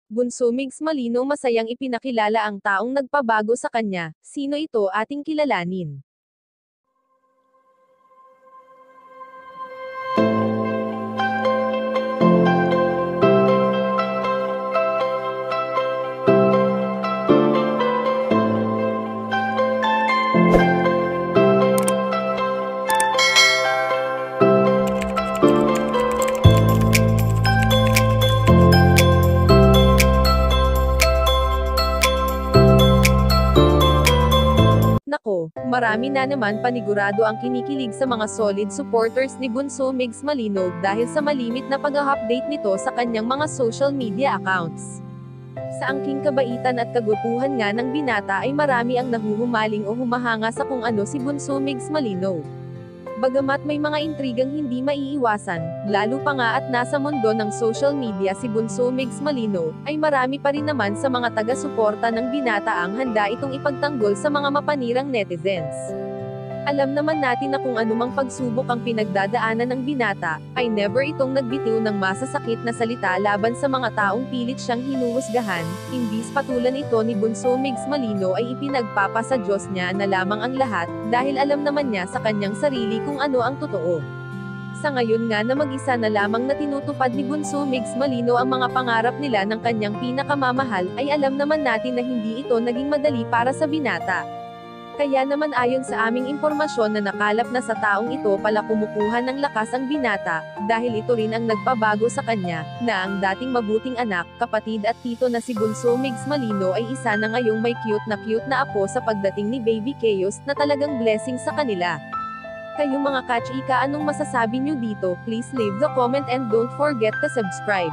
Bunso Migs Malino masayang ipinakilala ang taong nagpabago sa kanya. Sino ito ating kilalanin? Nako, marami na naman panigurado ang kinikilig sa mga solid supporters ni Bunso Migs Malino dahil sa malimit na pag-update nito sa kanyang mga social media accounts. Sa angking kabaitan at kagustuhan nga ng binata ay marami ang nahuhumaling o humahanga sa kung ano si Bunso Migs Malino. Bagamat may mga intrigang hindi maiiwasan, lalo pa nga at nasa mundo ng social media si Bunso Migs Malino, ay marami pa rin naman sa mga taga-suporta ng binata ang handa itong ipagtanggol sa mga mapanirang netizens. Alam naman natin na kung anumang pagsubok ang pinagdadaanan ng binata, ay never itong nagbitiw ng masasakit na salita laban sa mga taong pilit siyang hinuhusgahan, imbis patulan ito ni Bunso Migs Malino ay ipinagpapa sa Diyos niya na lamang ang lahat, dahil alam naman niya sa kanyang sarili kung ano ang totoo. Sa ngayon nga na mag-isa na lamang na tinutupad ni Bunso Migs Malino ang mga pangarap nila ng kanyang pinakamamahal, ay alam naman natin na hindi ito naging madali para sa binata. Kaya naman ayon sa aming impormasyon na nakalap na sa taong ito pala kumukuha ng lakas ang binata, dahil ito rin ang nagpabago sa kanya, na ang dating mabuting anak, kapatid at tito na si Bunso Migs Malino ay isa na ngayong may cute na apo sa pagdating ni Baby Chaos na talagang blessing sa kanila. Kayong mga kachika, anong masasabi nyo dito? Please leave the comment and don't forget to subscribe.